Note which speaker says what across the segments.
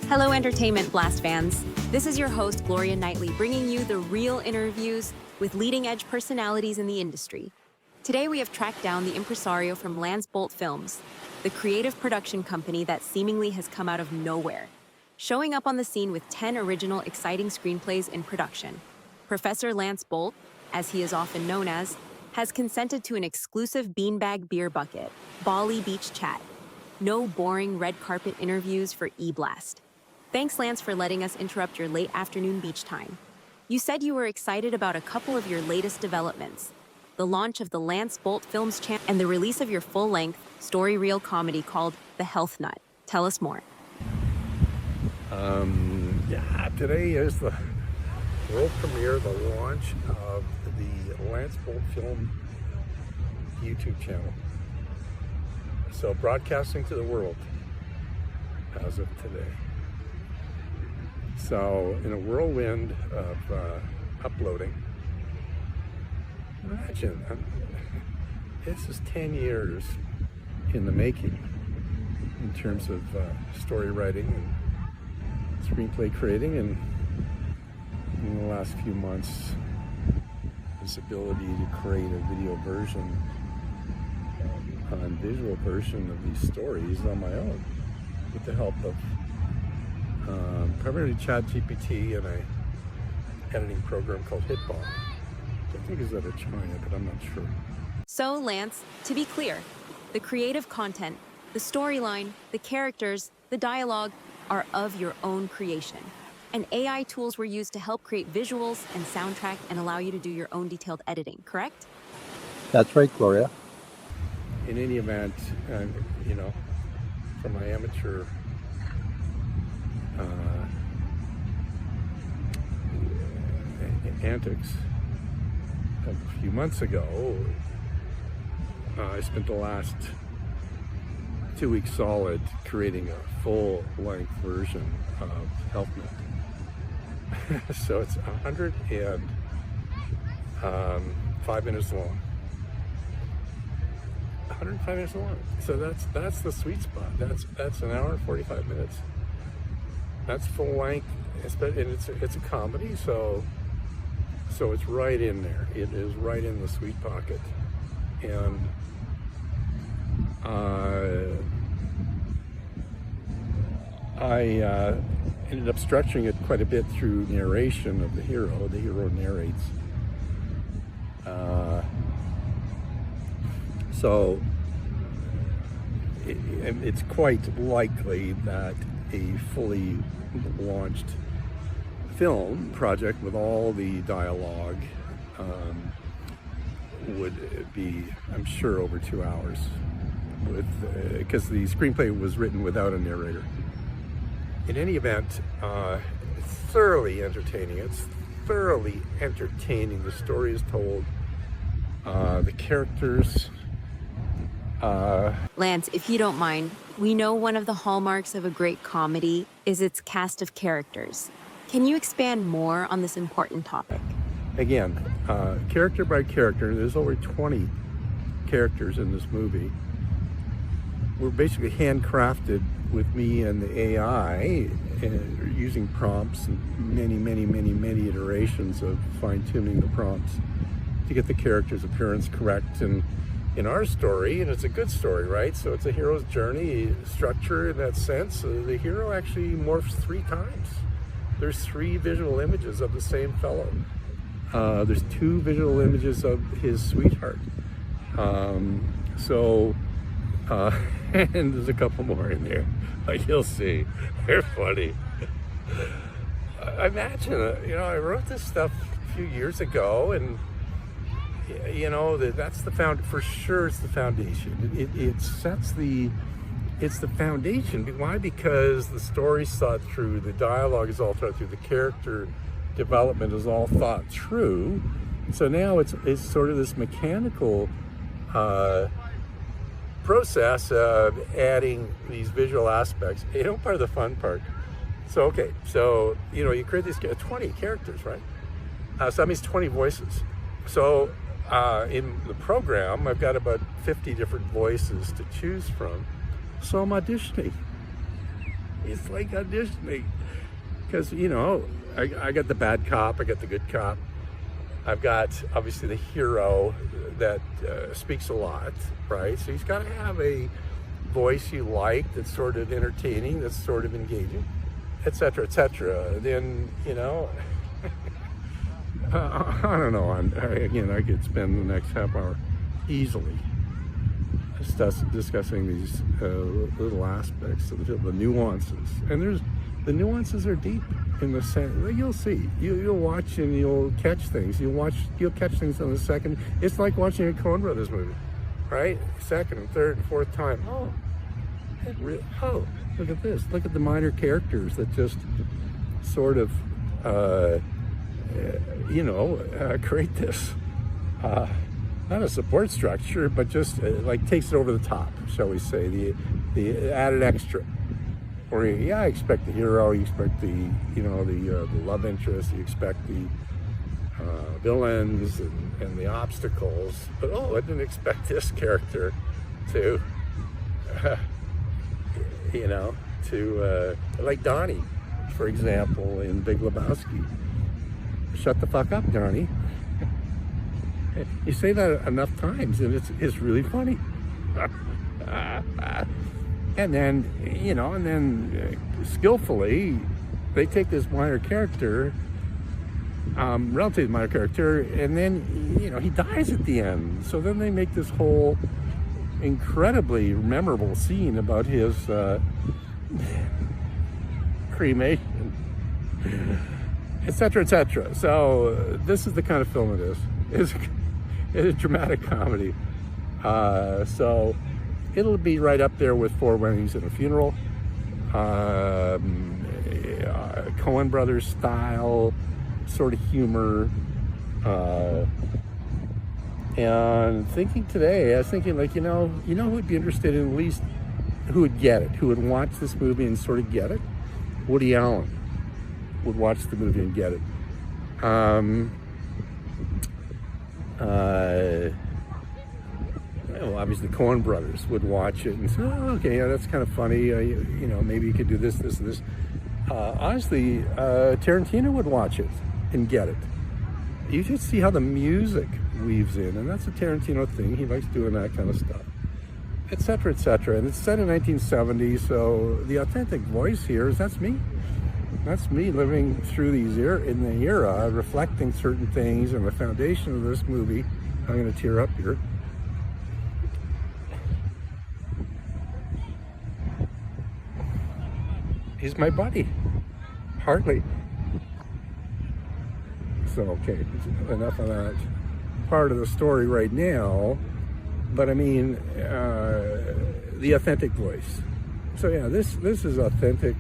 Speaker 1: Hello, Entertainment Blast fans. This is your host, Gloria Knightley, bringing you the real interviews with leading-edge personalities in the industry. Today, we have tracked down the impresario from Lance Bolt Films, the creative production company that seemingly has come out of nowhere, showing up on the scene with 10 original, exciting screenplays in production. Professor Lance Bolt, as he is often known as, has consented to an exclusive beanbag beer bucket, Bali Beach chat. No boring red carpet interviews for E-Blast. Thanks, Lance, for letting us interrupt your late afternoon beach time. You said you were excited about a couple of your latest developments, the launch of the Lance Bolt Films channel and the release of your full-length, story-reel comedy called The Health Nut. Tell us more.
Speaker 2: Today is the world premiere, the launch of the Lance Bolt Film YouTube channel. So broadcasting to the world as of today. So in a whirlwind of uploading, imagine, this is 10 years in the making in terms of story writing and screenplay creating, and in the last few months, this ability to create a video version and visual version of these stories on my own with the help of primarily ChatGPT and an editing program called Hitbomb, which I think is out of China, but I'm not sure.
Speaker 1: So, Lance, to be clear, the creative content, the storyline, the characters, the dialogue are of your own creation. And AI tools were used to help create visuals and soundtrack and allow you to do your own detailed editing, correct?
Speaker 3: That's right, Gloria.
Speaker 2: In any event, from my amateur antics a few months ago, I spent the last 2 weeks solid creating a full-length version of Health Nut. So it's 105 minutes long. 105 minutes long. So that's the sweet spot. That's an hour and 45 minutes. That's full length, and it's a comedy, so it's right in there. It is right in the sweet pocket, and I ended up structuring it quite a bit through narration of the hero. The hero narrates. So it's quite likely that a fully launched film project with all the dialogue would be, I'm sure, over 2 hours, because the screenplay was written without a narrator. In any event, it's thoroughly entertaining. It's thoroughly entertaining. The story is told. The characters.
Speaker 1: Lance, if you don't mind, we know one of the hallmarks of a great comedy is its cast of characters. Can you expand more on this important topic?
Speaker 2: Again, character by character, there's over 20 characters in this movie. We're basically handcrafted with me and the AI, using prompts and many iterations of fine-tuning the prompts to get the character's appearance correct. And in our story, and it's a good story, right? So it's a hero's journey structure in that sense. The hero actually morphs 3 times. There's 3 visual images of the same fellow. There's 2 visual images of his sweetheart. And there's a couple more in there. Like, you'll see, they're funny. Imagine, I wrote this stuff a few years ago, and that's the for sure it's the foundation. It's the foundation. Why? Because the story's thought through, the dialogue is all thought through, the character development is all thought through. So now it's sort of this mechanical process of adding these visual aspects. Part of the fun part. So you create these 20 characters, right? So that means 20 voices. So in the program, I've got about 50 different voices to choose from. So I'm auditioning. It's like auditioning. Because, you know, I got the bad cop, I got the good cop. I've got, obviously, the hero that speaks a lot, right? So he's got to have a voice you like that's sort of entertaining, that's sort of engaging, etc., etc. Then, you know, I don't know. Again, I could spend the next half hour easily discussing these little aspects of the nuances. And the nuances are deep in the sense. You'll see. You'll watch and you'll catch things. You'll catch things on the second. It's like watching a Coen Brothers movie, right? Second and third and fourth time. Oh, look at this. Look at the minor characters that just sort of, create this. Not a support structure, but just like takes it over the top, shall we say, the added extra. Or I expect the hero, you expect the love interest, you expect the villains and the obstacles, but I didn't expect this character to, like Donnie, for example, in Big Lebowski. Shut the fuck up, Donnie. You say that enough times and it's really funny. And then, skillfully, they take this minor character, relatively minor character, and then, he dies at the end. So then they make this whole incredibly memorable scene about his cremation, etc., etc. So this is the kind of film it is. It's a dramatic comedy. So it'll be right up there with Four Weddings and a Funeral, Coen Brothers style sort of humor. And thinking today, I was thinking who would be interested in, at least who would get it, who would watch this movie and sort of get it? Woody Allen would watch the movie and get it. Obviously, the Coen Brothers would watch it and say, "Oh, okay, yeah, that's kind of funny. Maybe you could do this, this, and this." Honestly, Tarantino would watch it and get it. You should see how the music weaves in, and that's a Tarantino thing. He likes doing that kind of stuff, etc., etc. And it's set in 1970, so the authentic voice here is that's me. That's me living through in the era, reflecting certain things, and the foundation of this movie. I'm going to tear up here. He's my buddy, Hartley. So, okay, enough of that part of the story right now. But I mean, the authentic voice. So yeah, this is authentic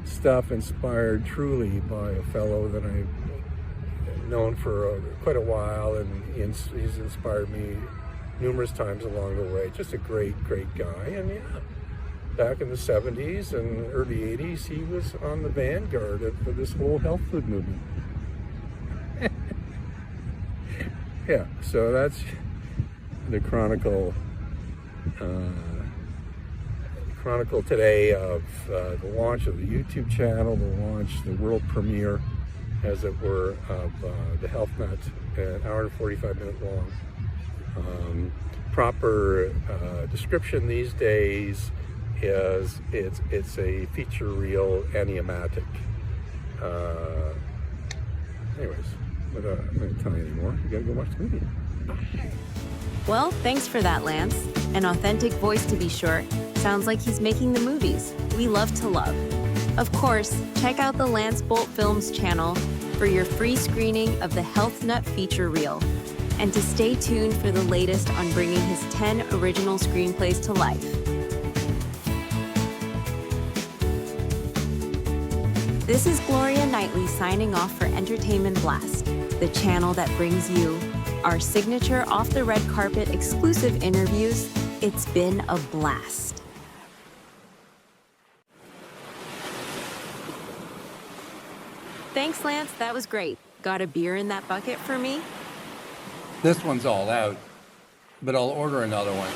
Speaker 2: stuff, inspired truly by a fellow that I've known for quite a while, and he's inspired me numerous times along the way. Just a great guy. And yeah, back in the 70s and early 80s, he was on the vanguard of this whole health food movement. Yeah, so that's the chronicle today of the launch of the YouTube channel, the world premiere, as it were, of the Health Nut, an hour and 45-minute long. Proper description these days is it's a feature reel animatic. Anyways, I'm not going to tell you anymore. You got to go watch the movie.
Speaker 1: Well, thanks for that, Lance. An authentic voice, to be sure. Sounds like he's making the movies we love to love. Of course, check out the Lance Bolt Films channel for your free screening of the Health Nut feature reel, and to stay tuned for the latest on bringing his 10 original screenplays to life. This is Gloria Knightley signing off for Entertainment Blast, the channel that brings you our signature off-the-red carpet exclusive interviews. It's been a blast. Thanks, Lance. That was great. Got a beer in that bucket for me?
Speaker 3: This one's all out, but I'll order another one.